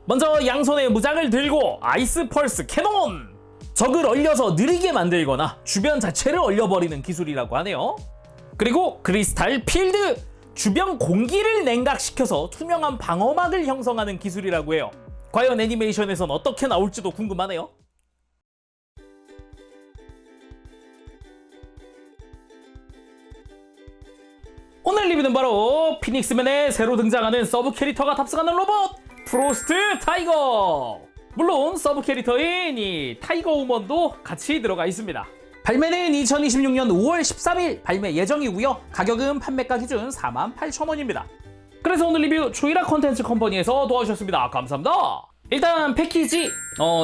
먼저 양손에 무장을 들고 아이스 펄스 캐논! 적을 얼려서 느리게 만들거나 주변 자체를 얼려버리는 기술이라고 하네요. 그리고 크리스탈 필드! 주변 공기를 냉각시켜서 투명한 방어막을 형성하는 기술이라고 해요. 과연 애니메이션에선 어떻게 나올지도 궁금하네요. 오늘 리뷰는 바로 피닉스맨에 새로 등장하는 서브 캐릭터가 탑승하는 로봇 프로스트 타이거! 물론 서브 캐릭터인 이 타이거 우먼도 같이 들어가 있습니다. 발매는 2026년 5월 13일 발매 예정이고요. 가격은 판매가 기준 48,000원입니다. 그래서 오늘 리뷰 조이라 컨텐츠 컴퍼니에서 도와주셨습니다. 감사합니다. 일단 패키지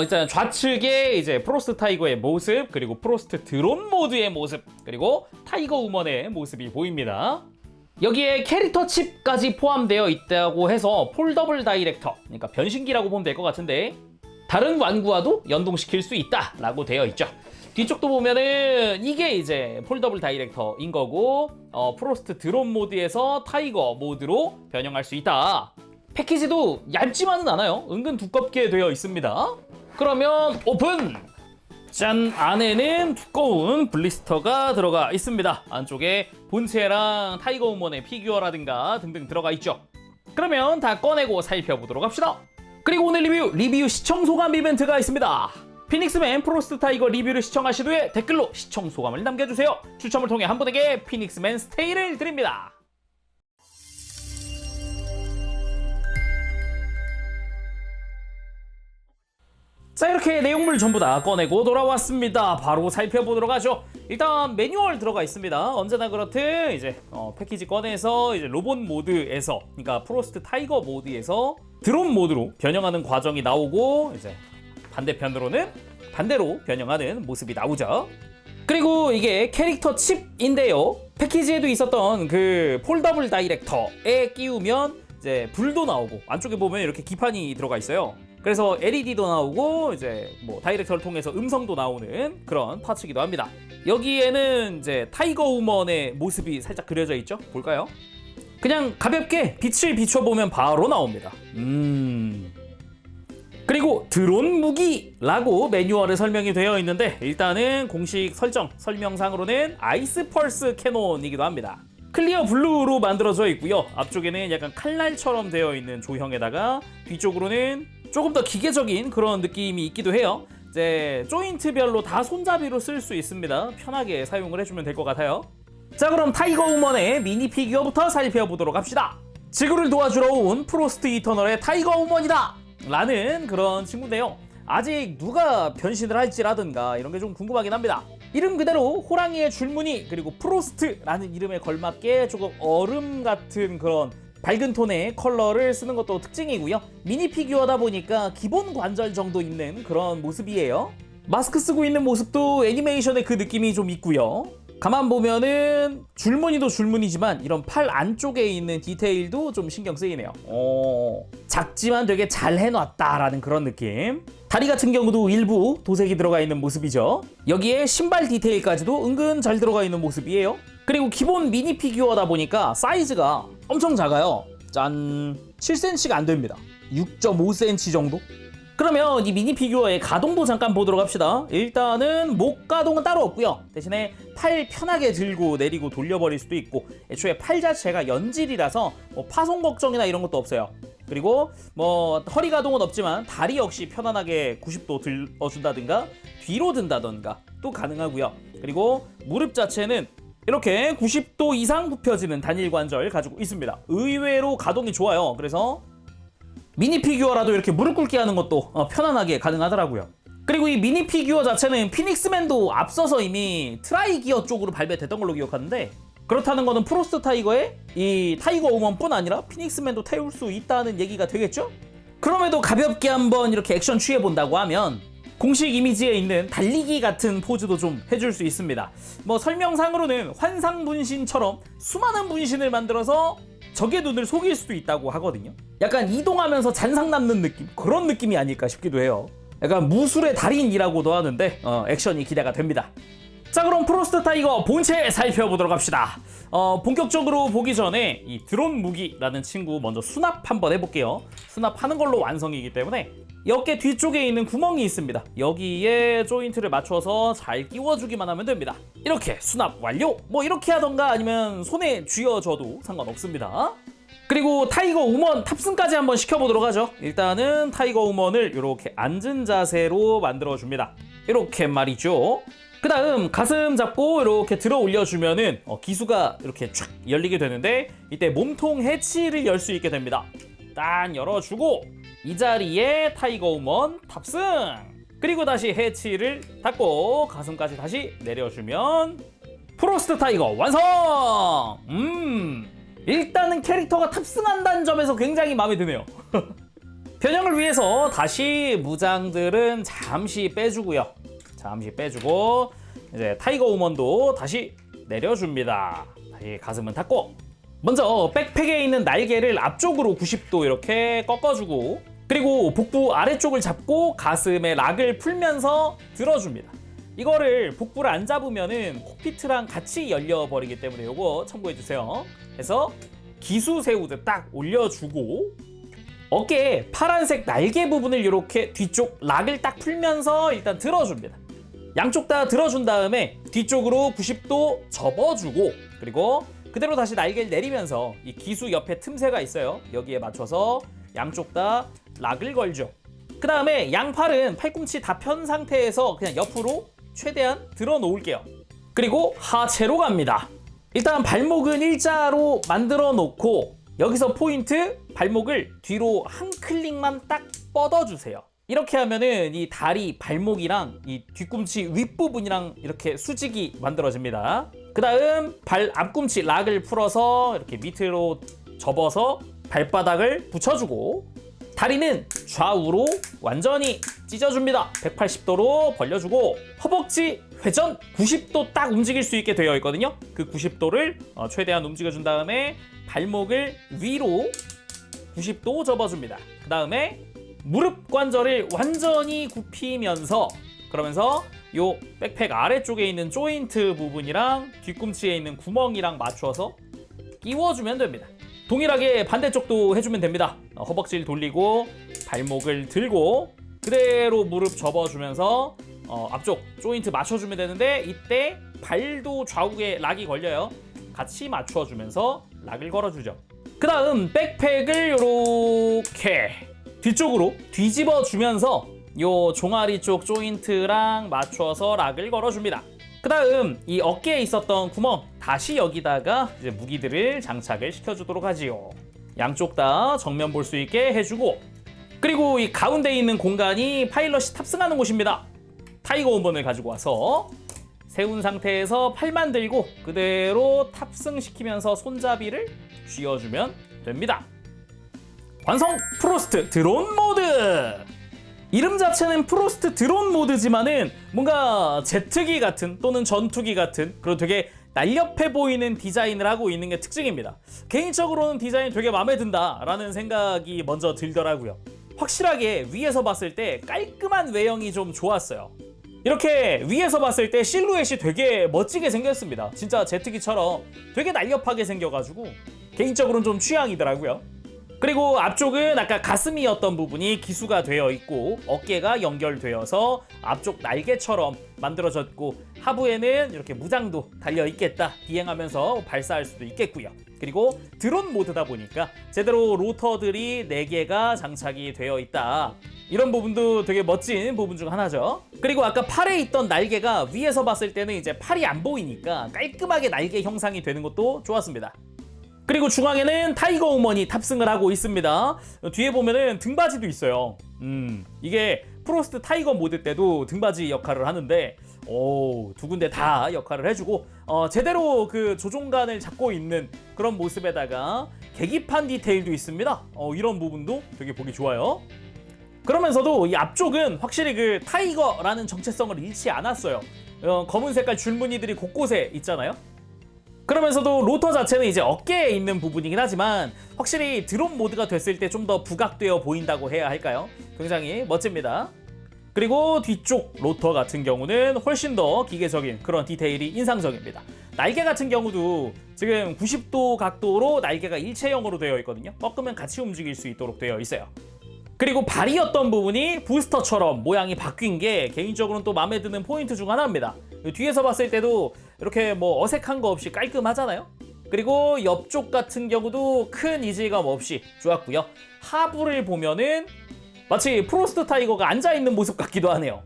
일단 좌측에 이제 프로스트 타이거의 모습, 그리고 프로스트 드론 모드의 모습, 그리고 타이거 우먼의 모습이 보입니다. 여기에 캐릭터 칩까지 포함되어 있다고 해서 폴더블 다이렉터, 그러니까 변신기라고 보면 될 것 같은데 다른 완구와도 연동시킬 수 있다라고 되어 있죠. 뒤쪽도 보면은 이게 이제 폴더블 다이렉터인 거고 프로스트 드론 모드에서 타이거 모드로 변형할 수 있다. 패키지도 얇지만은 않아요. 은근 두껍게 되어 있습니다. 그러면 오픈! 짠! 안에는 두꺼운 블리스터가 들어가 있습니다. 안쪽에 본체랑 타이거 우먼의 피규어라든가 등등 들어가 있죠. 그러면 다 꺼내고 살펴보도록 합시다. 그리고 오늘 리뷰 시청 소감 이벤트가 있습니다. 피닉스맨 프로스트 타이거 리뷰를 시청하신 후에 댓글로 시청 소감을 남겨주세요. 추첨을 통해 한 분에게 피닉스맨 스테이를 드립니다. 자, 이렇게 내용물 전부 다 꺼내고 돌아왔습니다. 바로 살펴보도록 하죠. 일단 매뉴얼 들어가 있습니다. 언제나 그렇듯 이제 패키지 꺼내서 이제 로봇 모드에서, 그러니까 프로스트 타이거 모드에서 드론 모드로 변형하는 과정이 나오고, 이제 반대편으로는 반대로 변형하는 모습이 나오죠. 그리고 이게 캐릭터 칩인데요. 패키지에도 있었던 그 폴더블 다이렉터에 끼우면 이제 불도 나오고, 안쪽에 보면 이렇게 기판이 들어가 있어요. 그래서 LED도 나오고 이제 뭐 다이렉터를 통해서 음성도 나오는 그런 파츠이기도 합니다. 여기에는 이제 타이거 우먼의 모습이 살짝 그려져 있죠. 볼까요? 그냥 가볍게 빛을 비춰보면 바로 나옵니다. 그리고 드론 무기라고 매뉴얼에 설명이 되어 있는데, 일단은 공식 설명상으로는 아이스 펄스 캐논이기도 합니다. 클리어 블루로 만들어져 있고요. 앞쪽에는 약간 칼날처럼 되어 있는 조형에다가 뒤쪽으로는 조금 더 기계적인 그런 느낌이 있기도 해요. 이제 조인트별로 다 손잡이로 쓸 수 있습니다. 편하게 사용을 해주면 될 것 같아요. 자, 그럼 타이거 우먼의 미니 피규어부터 살펴보도록 합시다. 지구를 도와주러 온 프로스트 이터널의 타이거 우먼이다! 라는 그런 친구인데요. 아직 누가 변신을 할지라든가 이런 게 좀 궁금하긴 합니다. 이름 그대로 호랑이의 줄무늬, 그리고 프로스트라는 이름에 걸맞게 조금 얼음 같은 그런 밝은 톤의 컬러를 쓰는 것도 특징이고요. 미니 피규어다 보니까 기본 관절 정도 있는 그런 모습이에요. 마스크 쓰고 있는 모습도 애니메이션의 그 느낌이 좀 있고요. 가만 보면은 줄무늬도 줄무늬지만 이런 팔 안쪽에 있는 디테일도 좀 신경 쓰이네요. 작지만 되게 잘 해놨다라는 그런 느낌. 다리 같은 경우도 일부 도색이 들어가 있는 모습이죠. 여기에 신발 디테일까지도 은근 잘 들어가 있는 모습이에요. 그리고 기본 미니 피규어다 보니까 사이즈가 엄청 작아요. 짠! 7cm가 안 됩니다. 6.5cm 정도? 그러면 이 미니 피규어의 가동도 잠깐 보도록 합시다. 일단은 목 가동은 따로 없고요. 대신에 팔 편하게 들고 내리고 돌려버릴 수도 있고, 애초에 팔 자체가 연질이라서 뭐 파손 걱정이나 이런 것도 없어요. 그리고 뭐 허리 가동은 없지만 다리 역시 편안하게 90도 들어준다든가 뒤로 든다든가 또 가능하고요. 그리고 무릎 자체는 이렇게 90도 이상 굽혀지는 단일 관절 가지고 있습니다. 의외로 가동이 좋아요. 그래서 미니 피규어라도 이렇게 무릎 꿇게 하는 것도 편안하게 가능하더라고요. 그리고 이 미니 피규어 자체는 피닉스맨도 앞서서 이미 트라이기어 쪽으로 발매됐던 걸로 기억하는데, 그렇다는 거는 프로스트 타이거의 이 타이거 우먼뿐 아니라 피닉스맨도 태울 수 있다는 얘기가 되겠죠? 그럼에도 가볍게 한번 이렇게 액션 취해본다고 하면 공식 이미지에 있는 달리기 같은 포즈도 좀 해줄 수 있습니다. 뭐 설명상으로는 환상 분신처럼 수많은 분신을 만들어서 적의 눈을 속일 수도 있다고 하거든요. 약간 이동하면서 잔상 남는 느낌, 그런 느낌이 아닐까 싶기도 해요. 약간 무술의 달인이라고도 하는데 액션이 기대가 됩니다. 자, 그럼 프로스트 타이거 본체 살펴보도록 합시다. 본격적으로 보기 전에 이 드론 무기라는 친구 먼저 수납 한번 해볼게요. 수납하는 걸로 완성이기 때문에 이 어깨 뒤쪽에 있는 구멍이 있습니다. 여기에 조인트를 맞춰서 잘 끼워주기만 하면 됩니다. 이렇게 수납 완료! 뭐 이렇게 하던가 아니면 손에 쥐어줘도 상관없습니다. 그리고 타이거 우먼 탑승까지 한번 시켜보도록 하죠. 일단은 타이거 우먼을 이렇게 앉은 자세로 만들어줍니다. 이렇게 말이죠. 그 다음 가슴 잡고 이렇게 들어 올려주면은 기수가 이렇게 쫙 열리게 되는데, 이때 몸통 해치를 열 수 있게 됩니다. 딱 열어주고 이 자리에 타이거 우먼 탑승! 그리고 다시 해치를 닫고 가슴까지 다시 내려주면 프로스트 타이거 완성! 일단은 캐릭터가 탑승한다는 점에서 굉장히 마음에 드네요. 변형을 위해서 다시 무장들은 잠시 빼주고요. 잠시 빼주고 이제 타이거 우먼도 다시 내려줍니다. 다시 가슴은 닫고 먼저 백팩에 있는 날개를 앞쪽으로 90도 이렇게 꺾어주고, 그리고 복부 아래쪽을 잡고 가슴에 락을 풀면서 들어줍니다. 이거를 복부를 안 잡으면은 콕피트랑 같이 열려버리기 때문에 이거 참고해주세요. 해서 기수 세우듯 딱 올려주고 어깨에 파란색 날개 부분을 이렇게 뒤쪽 락을 딱 풀면서 일단 들어줍니다. 양쪽 다 들어준 다음에 뒤쪽으로 90도 접어주고, 그리고 그대로 다시 날개를 내리면서 이 기수 옆에 틈새가 있어요. 여기에 맞춰서 양쪽 다 락을 걸죠. 그 다음에 양팔은 팔꿈치 다 편 상태에서 그냥 옆으로 최대한 들어 놓을게요. 그리고 하체로 갑니다. 일단 발목은 일자로 만들어 놓고 여기서 포인트, 발목을 뒤로 한 클릭만 딱 뻗어주세요. 이렇게 하면은 이 다리, 발목이랑 이 뒤꿈치 윗부분이랑 이렇게 수직이 만들어집니다. 그 다음 발 앞꿈치 락을 풀어서 이렇게 밑으로 접어서 발바닥을 붙여주고, 다리는 좌우로 완전히 찢어줍니다. 180도로 벌려주고 허벅지 회전 90도 딱 움직일 수 있게 되어 있거든요. 그 90도를 최대한 움직여준 다음에 발목을 위로 90도 접어줍니다. 그 다음에 무릎 관절을 완전히 굽히면서, 그러면서 요 백팩 아래쪽에 있는 조인트 부분이랑 뒤꿈치에 있는 구멍이랑 맞춰서 끼워주면 됩니다. 동일하게 반대쪽도 해주면 됩니다. 허벅지를 돌리고 발목을 들고 그대로 무릎 접어주면서 앞쪽 조인트 맞춰주면 되는데, 이때 발도 좌우에 락이 걸려요. 같이 맞춰주면서 락을 걸어주죠. 그 다음 백팩을 이렇게 뒤쪽으로 뒤집어 주면서 요 종아리 쪽 조인트랑 맞춰서 락을 걸어줍니다. 그 다음 이 어깨에 있었던 구멍 다시 여기다가 이제 무기들을 장착을 시켜주도록 하지요. 양쪽 다 정면 볼 수 있게 해주고, 그리고 이 가운데 있는 공간이 파일럿이 탑승하는 곳입니다. 타이거 우먼을 가지고 와서 세운 상태에서 팔만 들고 그대로 탑승시키면서 손잡이를 쥐어주면 됩니다. 완성! 프로스트 드론 모드! 이름 자체는 프로스트 드론 모드지만은 뭔가 제트기 같은 또는 전투기 같은 그런 되게 날렵해 보이는 디자인을 하고 있는 게 특징입니다. 개인적으로는 디자인이 되게 마음에 든다라는 생각이 먼저 들더라고요. 확실하게 위에서 봤을 때 깔끔한 외형이 좀 좋았어요. 이렇게 위에서 봤을 때 실루엣이 되게 멋지게 생겼습니다. 진짜 제트기처럼 되게 날렵하게 생겨가지고 개인적으로는 좀 취향이더라고요. 그리고 앞쪽은 아까 가슴이었던 부분이 기수가 되어 있고 어깨가 연결되어서 앞쪽 날개처럼 만들어졌고, 하부에는 이렇게 무장도 달려 있겠다. 비행하면서 발사할 수도 있겠고요. 그리고 드론 모드다 보니까 제대로 로터들이 4개가 장착이 되어 있다. 이런 부분도 되게 멋진 부분 중 하나죠. 그리고 아까 팔에 있던 날개가 위에서 봤을 때는 이제 팔이 안 보이니까 깔끔하게 날개 형상이 되는 것도 좋았습니다. 그리고 중앙에는 타이거 우먼이 탑승을 하고 있습니다. 뒤에 보면은 등받이도 있어요. 이게 프로스트 타이거 모드 때도 등받이 역할을 하는데 두 군데 다 역할을 해주고 제대로 그 조종간을 잡고 있는 그런 모습에다가 계기판 디테일도 있습니다. 이런 부분도 되게 보기 좋아요. 그러면서도 이 앞쪽은 확실히 그 타이거라는 정체성을 잃지 않았어요. 검은 색깔 줄무늬들이 곳곳에 있잖아요. 그러면서도 로터 자체는 이제 어깨에 있는 부분이긴 하지만 확실히 드론 모드가 됐을 때 좀 더 부각되어 보인다고 해야 할까요? 굉장히 멋집니다. 그리고 뒤쪽 로터 같은 경우는 훨씬 더 기계적인 그런 디테일이 인상적입니다. 날개 같은 경우도 지금 90도 각도로 날개가 일체형으로 되어 있거든요. 꺾으면 같이 움직일 수 있도록 되어 있어요. 그리고 발이었던 부분이 부스터처럼 모양이 바뀐 게 개인적으로는 또 마음에 드는 포인트 중 하나입니다. 뒤에서 봤을 때도 이렇게 뭐 어색한 거 없이 깔끔하잖아요. 그리고 옆쪽 같은 경우도 큰 이질감 없이 좋았고요. 하부를 보면은 마치 프로스트 타이거가 앉아있는 모습 같기도 하네요.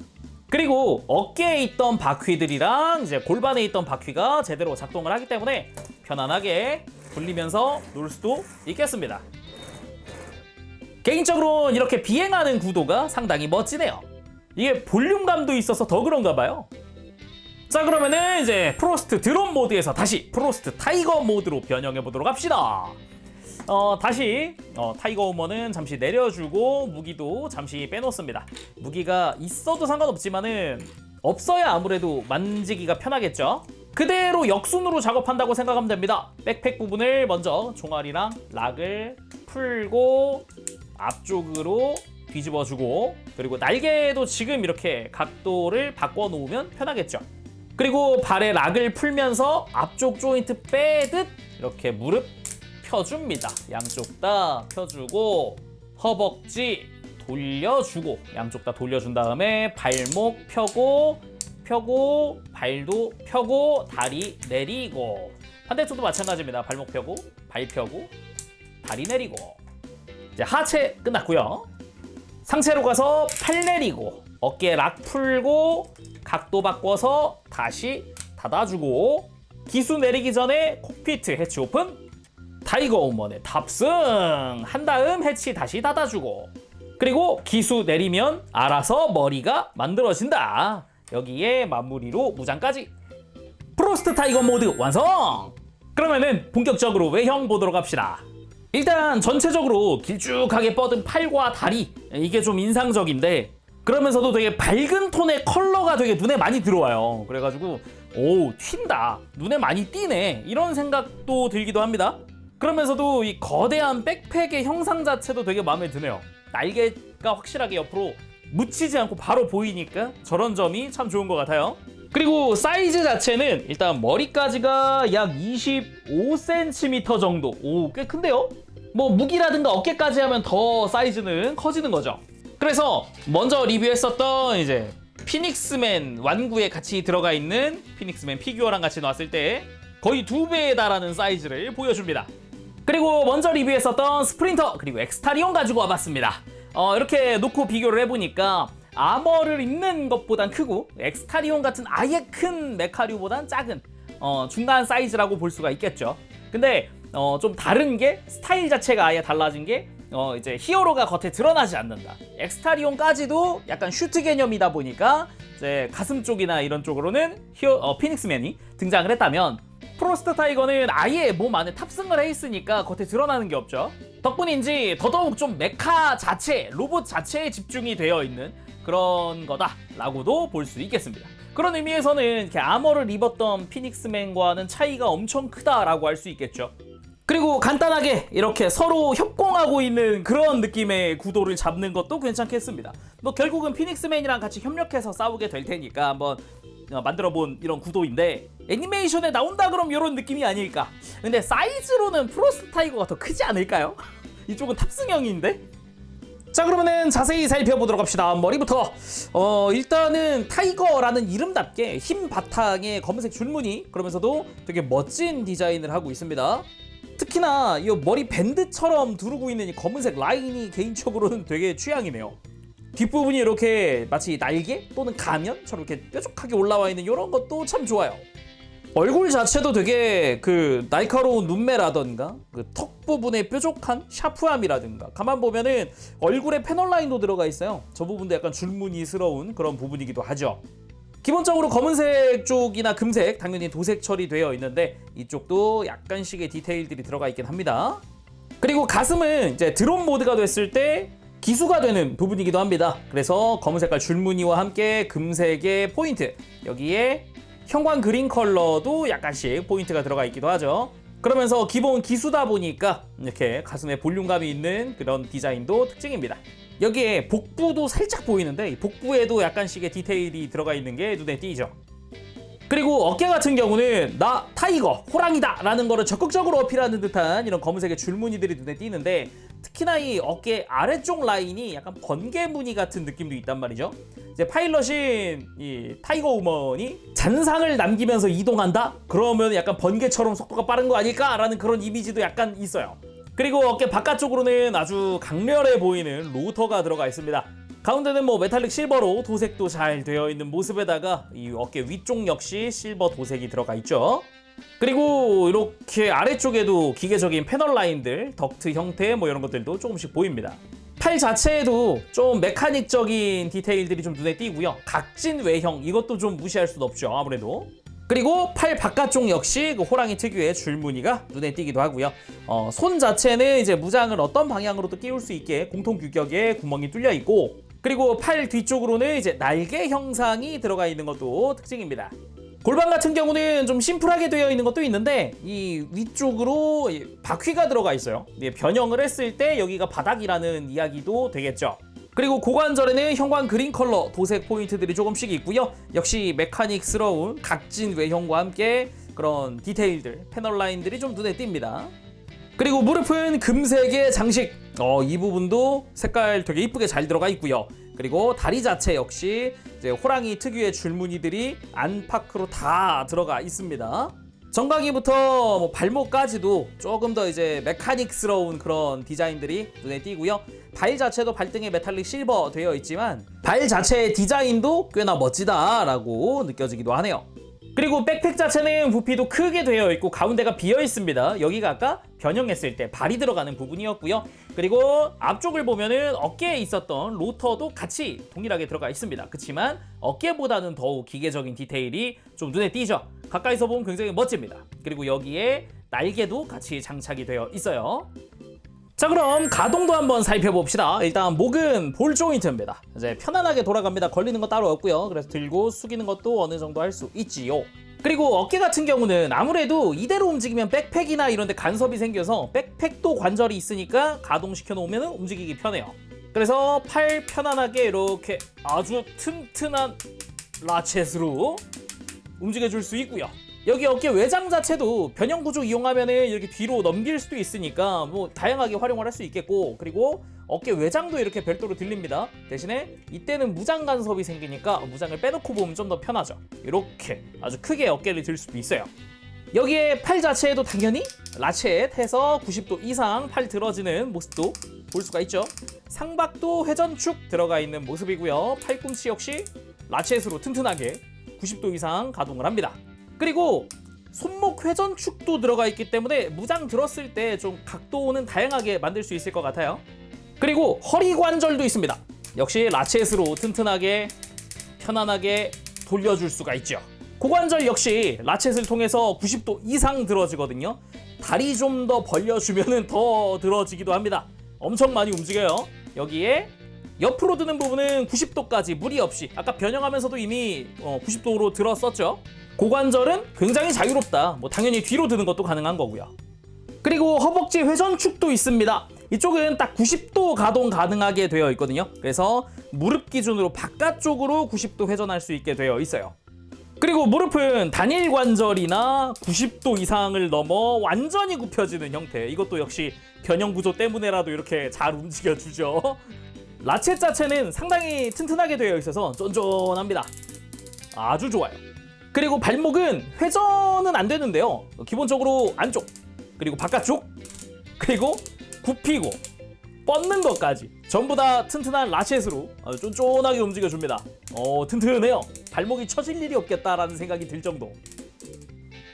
그리고 어깨에 있던 바퀴들이랑 이제 골반에 있던 바퀴가 제대로 작동을 하기 때문에 편안하게 굴리면서 놀 수도 있겠습니다. 개인적으로는 이렇게 비행하는 구도가 상당히 멋지네요. 이게 볼륨감도 있어서 더 그런가 봐요. 자, 그러면은 이제 프로스트 드론 모드에서 다시 프로스트 타이거 모드로 변형해 보도록 합시다. 다시 타이거 우먼은 잠시 내려주고 무기도 잠시 빼놓습니다. 무기가 있어도 상관없지만은 없어야 아무래도 만지기가 편하겠죠. 그대로 역순으로 작업한다고 생각하면 됩니다. 백팩 부분을 먼저 종아리랑 락을 풀고 앞쪽으로 뒤집어주고, 그리고 날개도 지금 이렇게 각도를 바꿔놓으면 편하겠죠. 그리고 발에 락을 풀면서 앞쪽 조인트 빼듯 이렇게 무릎 펴줍니다. 양쪽 다 펴주고 허벅지 돌려주고 양쪽 다 돌려준 다음에 발목 펴고 발도 펴고 다리 내리고, 반대쪽도 마찬가지입니다. 발목 펴고 발 펴고 다리 내리고. 이제 하체 끝났고요. 상체로 가서 팔 내리고 어깨 락 풀고 각도 바꿔서 다시 닫아주고, 기수 내리기 전에 콕피트 해치 오픈, 타이거 우먼에 탑승 한 다음 해치 다시 닫아주고, 그리고 기수 내리면 알아서 머리가 만들어진다. 여기에 마무리로 무장까지. 프로스트 타이거 모드 완성! 그러면은 본격적으로 외형 보도록 합시다. 일단 전체적으로 길쭉하게 뻗은 팔과 다리, 이게 좀 인상적인데 그러면서도 되게 밝은 톤의 컬러가 되게 눈에 많이 들어와요. 그래가지고 오, 튄다, 눈에 많이 띄네, 이런 생각도 들기도 합니다. 그러면서도 이 거대한 백팩의 형상 자체도 되게 마음에 드네요. 날개가 확실하게 옆으로 묻히지 않고 바로 보이니까 저런 점이 참 좋은 것 같아요. 그리고 사이즈 자체는 일단 머리까지가 약 25cm 정도. 오, 꽤 큰데요? 뭐 무기라든가 어깨까지 하면 더 사이즈는 커지는 거죠. 그래서 먼저 리뷰했었던 이제 피닉스맨 완구에 같이 들어가 있는 피닉스맨 피규어랑 같이 놨을 때 거의 2배에 달하는 사이즈를 보여줍니다. 그리고 먼저 리뷰했었던 스프린터 그리고 엑스타리온 가지고 와봤습니다. 이렇게 놓고 비교를 해보니까 아머를 입는 것보단 크고 엑스타리온 같은 아예 큰 메카류보단 작은 중간 사이즈라고 볼 수가 있겠죠. 근데 좀 다른 게 스타일 자체가 아예 달라진 게 이제 히어로가 겉에 드러나지 않는다. 엑스타리온까지도 약간 슈트 개념이다 보니까 이제 가슴 쪽이나 이런 쪽으로는 피닉스맨이 등장을 했다면, 프로스트 타이거는 아예 몸 안에 탑승을 해 있으니까 겉에 드러나는 게 없죠. 덕분인지 더더욱 좀 메카 자체, 로봇 자체에 집중이 되어 있는 그런 거다라고도 볼 수 있겠습니다. 그런 의미에서는 이렇게 아머를 입었던 피닉스맨과는 차이가 엄청 크다라고 할 수 있겠죠. 그리고 간단하게 이렇게 서로 협공하고 있는 그런 느낌의 구도를 잡는 것도 괜찮겠습니다. 뭐 결국은 피닉스맨이랑 같이 협력해서 싸우게 될 테니까 한번 만들어본 이런 구도인데, 애니메이션에 나온다 그럼 이런 느낌이 아닐까. 근데 사이즈로는 프로스트 타이거가 더 크지 않을까요? 이쪽은 탑승형인데? 자, 그러면은 자세히 살펴보도록 합시다. 머리부터 일단은 타이거라는 이름답게 흰 바탕에 검은색 줄무늬, 그러면서도 되게 멋진 디자인을 하고 있습니다. 특히나 이 머리 밴드처럼 두르고 있는 이 검은색 라인이 개인적으로는 되게 취향이네요. 뒷부분이 이렇게 마치 날개 또는 가면처럼 이렇게 뾰족하게 올라와 있는 이런 것도 참 좋아요. 얼굴 자체도 되게 그 날카로운 눈매라던가 그 턱 부분의 뾰족한 샤프함이라든가, 가만 보면은 얼굴에 패널 라인도 들어가 있어요. 저 부분도 약간 줄무늬스러운 그런 부분이기도 하죠. 기본적으로 검은색 쪽이나 금색, 당연히 도색 처리되어 있는데 이쪽도 약간씩의 디테일들이 들어가 있긴 합니다. 그리고 가슴은 이제 드론 모드가 됐을 때 기수가 되는 부분이기도 합니다. 그래서 검은 색깔 줄무늬와 함께 금색의 포인트, 여기에 형광 그린 컬러도 약간씩 포인트가 들어가 있기도 하죠. 그러면서 기본 기수다 보니까 이렇게 가슴에 볼륨감이 있는 그런 디자인도 특징입니다. 여기에 복부도 살짝 보이는데 이 복부에도 약간씩의 디테일이 들어가 있는 게 눈에 띄죠. 그리고 어깨 같은 경우는 나 타이거, 호랑이다 라는 거를 적극적으로 어필하는 듯한 이런 검은색의 줄무늬들이 눈에 띄는데, 특히나 이 어깨 아래쪽 라인이 약간 번개 무늬 같은 느낌도 있단 말이죠. 이제 파일럿인 이 타이거 우먼이 잔상을 남기면서 이동한다? 그러면 약간 번개처럼 속도가 빠른 거 아닐까라는 그런 이미지도 약간 있어요. 그리고 어깨 바깥쪽으로는 아주 강렬해 보이는 로터가 들어가 있습니다. 가운데는 뭐 메탈릭 실버로 도색도 잘 되어 있는 모습에다가 이 어깨 위쪽 역시 실버 도색이 들어가 있죠. 그리고 이렇게 아래쪽에도 기계적인 패널 라인들, 덕트 형태 뭐 이런 것들도 조금씩 보입니다. 팔 자체에도 좀 메카닉적인 디테일들이 좀 눈에 띄고요. 각진 외형, 이것도 좀 무시할 수는 없죠, 아무래도. 그리고 팔 바깥쪽 역시 그 호랑이 특유의 줄무늬가 눈에 띄기도 하고요. 손 자체는 이제 무장을 어떤 방향으로도 끼울 수 있게 공통 규격에 구멍이 뚫려 있고, 그리고 팔 뒤쪽으로는 이제 날개 형상이 들어가 있는 것도 특징입니다. 골반 같은 경우는 좀 심플하게 되어 있는 것도 있는데 이 위쪽으로 바퀴가 들어가 있어요. 변형을 했을 때 여기가 바닥이라는 이야기도 되겠죠. 그리고 고관절에는 형광 그린 컬러 도색 포인트들이 조금씩 있고요. 역시 메카닉스러운 각진 외형과 함께 그런 디테일들, 패널 라인들이 좀 눈에 띕니다. 그리고 무릎은 금색의 장식, 이 부분도 색깔 되게 이쁘게 잘 들어가 있고요. 그리고 다리 자체 역시 이제 호랑이 특유의 줄무늬들이 안팎으로 다 들어가 있습니다. 정강이부터 뭐 발목까지도 조금 더 이제 메카닉스러운 그런 디자인들이 눈에 띄고요. 발 자체도 발등에 메탈릭 실버 되어 있지만 발 자체의 디자인도 꽤나 멋지다라고 느껴지기도 하네요. 그리고 백팩 자체는 부피도 크게 되어 있고 가운데가 비어 있습니다. 여기가 아까 변형했을 때 발이 들어가는 부분이었고요. 그리고 앞쪽을 보면은 어깨에 있었던 로터도 같이 동일하게 들어가 있습니다. 그렇지만 어깨보다는 더욱 기계적인 디테일이 좀 눈에 띄죠. 가까이서 보면 굉장히 멋집니다. 그리고 여기에 날개도 같이 장착이 되어 있어요. 자, 그럼 가동도 한번 살펴봅시다. 일단 목은 볼 조인트입니다. 이제 편안하게 돌아갑니다. 걸리는 거 따로 없고요. 그래서 들고 숙이는 것도 어느 정도 할 수 있지요. 그리고 어깨 같은 경우는 아무래도 이대로 움직이면 백팩이나 이런 데 간섭이 생겨서 백팩도 관절이 있으니까 가동시켜 놓으면 움직이기 편해요. 그래서 팔 편안하게 이렇게 아주 튼튼한 라쳇으로 움직여줄 수 있고요. 여기 어깨 외장 자체도 변형 구조 이용하면 이렇게 뒤로 넘길 수도 있으니까 뭐 다양하게 활용을 할 수 있겠고, 그리고 어깨 외장도 이렇게 별도로 들립니다. 대신에 이때는 무장 간섭이 생기니까 무장을 빼놓고 보면 좀 더 편하죠. 이렇게 아주 크게 어깨를 들 수도 있어요. 여기에 팔 자체에도 당연히 라쳇 해서 90도 이상 팔 들어지는 모습도 볼 수가 있죠. 상박도 회전축 들어가 있는 모습이고요. 팔꿈치 역시 라쳇으로 튼튼하게 90도 이상 가동을 합니다. 그리고 손목 회전축도 들어가 있기 때문에 무장 들었을 때 좀 각도는 다양하게 만들 수 있을 것 같아요. 그리고 허리 관절도 있습니다. 역시 라쳇으로 튼튼하게 편안하게 돌려줄 수가 있죠. 고관절 역시 라쳇을 통해서 90도 이상 들어지거든요. 다리 좀 더 벌려주면 더 들어지기도 합니다. 엄청 많이 움직여요. 여기에 옆으로 드는 부분은 90도까지 무리 없이, 아까 변형하면서도 이미 90도로 들었었죠. 고관절은 굉장히 자유롭다. 뭐 당연히 뒤로 드는 것도 가능한 거고요. 그리고 허벅지 회전축도 있습니다. 이쪽은 딱 90도 가동 가능하게 되어 있거든요. 그래서 무릎 기준으로 바깥쪽으로 90도 회전할 수 있게 되어 있어요. 그리고 무릎은 단일 관절이나 90도 이상을 넘어 완전히 굽혀지는 형태. 이것도 역시 변형 구조 때문에라도 이렇게 잘 움직여주죠. 라쳇 자체는 상당히 튼튼하게 되어 있어서 쫀쫀합니다. 아주 좋아요. 그리고 발목은 회전은 안 되는데요. 기본적으로 안쪽, 그리고 바깥쪽, 그리고 굽히고 뻗는 것까지 전부 다 튼튼한 라쳇으로 아주 쫀쫀하게 움직여줍니다. 튼튼해요. 발목이 처질 일이 없겠다라는 생각이 들 정도.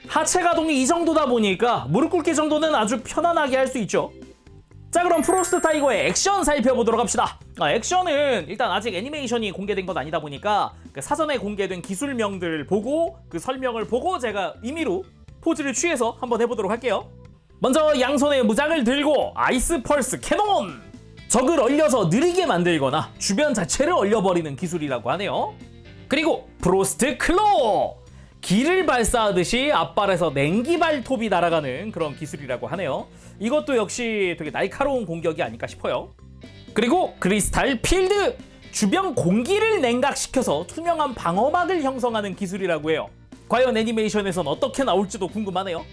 하체 가동이 이 정도다 보니까 무릎 꿇기 정도는 아주 편안하게 할 수 있죠. 자, 그럼 프로스트 타이거의 액션 살펴보도록 합시다. 액션은 일단 아직 애니메이션이 공개된 건 아니다 보니까 그 사전에 공개된 기술명들 보고 그 설명을 보고 제가 임의로 포즈를 취해서 한번 해보도록 할게요. 먼저 양손에 무장을 들고 아이스 펄스 캐논! 적을 얼려서 느리게 만들거나 주변 자체를 얼려버리는 기술이라고 하네요. 그리고 프로스트 클로우! 기를 발사하듯이 앞발에서 냉기 발톱이 날아가는 그런 기술이라고 하네요. 이것도 역시 되게 날카로운 공격이 아닐까 싶어요. 그리고 크리스탈 필드! 주변 공기를 냉각시켜서 투명한 방어막을 형성하는 기술이라고 해요. 과연 애니메이션에선 어떻게 나올지도 궁금하네요.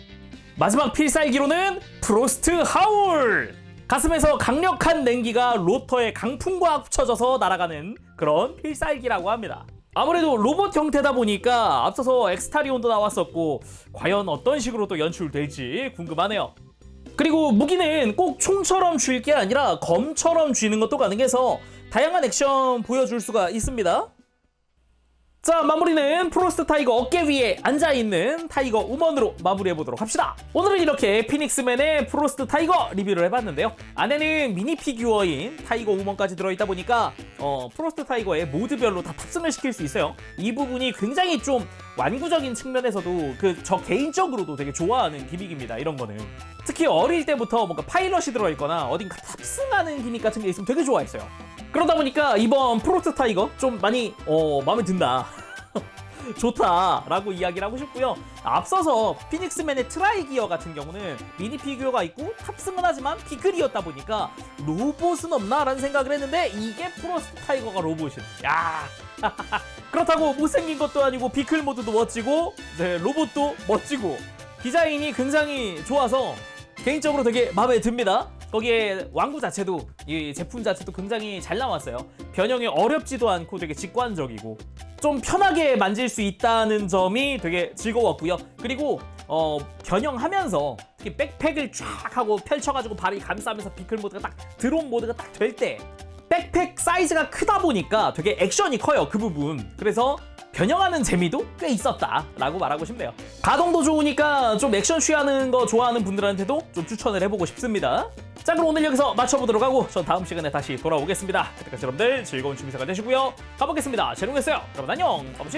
마지막 필살기로는 프로스트 하울! 가슴에서 강력한 냉기가 로터의 강풍과 합쳐져서 날아가는 그런 필살기라고 합니다. 아무래도 로봇 형태다 보니까 앞서서 엑스타리온도 나왔었고 과연 어떤 식으로 또 연출될지 궁금하네요. 그리고 무기는 꼭 총처럼 쥘 게 아니라 검처럼 쥐는 것도 가능해서 다양한 액션 보여줄 수가 있습니다. 자, 마무리는 프로스트 타이거 어깨 위에 앉아있는 타이거 우먼으로 마무리해보도록 합시다. 오늘은 이렇게 피닉스맨의 프로스트 타이거 리뷰를 해봤는데요. 안에는 미니 피규어인 타이거 우먼까지 들어있다 보니까 프로스트 타이거의 모드별로 다 탑승을 시킬 수 있어요. 이 부분이 굉장히 좀 완구적인 측면에서도 저 개인적으로도 되게 좋아하는 기믹입니다. 이런 거는 특히 어릴 때부터 뭔가 파일럿이 들어있거나 어딘가 탑승하는 기믹 같은 게 있으면 되게 좋아했어요. 그러다 보니까 이번 프로스트 타이거 좀 많이 마음에 든다 좋다라고 이야기를 하고 싶고요. 앞서서 피닉스맨의 트라이기어 같은 경우는 미니 피규어가 있고 탑승은 하지만 비글이었다 보니까 로봇은 없나? 라는 생각을 했는데 이게 프로스트 타이거가 로봇이네. 야 그렇다고 못생긴 것도 아니고 비클 모드도 멋지고 이제 로봇도 멋지고 디자인이 굉장히 좋아서 개인적으로 되게 마음에 듭니다. 거기에 왕구 자체도 이 제품 자체도 굉장히 잘 나왔어요. 변형이 어렵지도 않고 되게 직관적이고 좀 편하게 만질 수 있다는 점이 되게 즐거웠고요. 그리고 변형하면서 특히 백팩을 쫙 하고 펼쳐가지고 발을 감싸면서 비클 모드가 딱 드론 모드가 딱 될 때 백팩 사이즈가 크다 보니까 되게 액션이 커요. 그 부분. 그래서 변형하는 재미도 꽤 있었다라고 말하고 싶네요. 가동도 좋으니까 좀 액션 취하는 거 좋아하는 분들한테도 좀 추천을 해보고 싶습니다. 자, 그럼 오늘 여기서 마쳐보도록 하고 전 다음 시간에 다시 돌아오겠습니다. 그때까지 여러분들 즐거운 취미생활 되시고요. 가보겠습니다. 재롱했어요. 여러분 안녕. 가보시.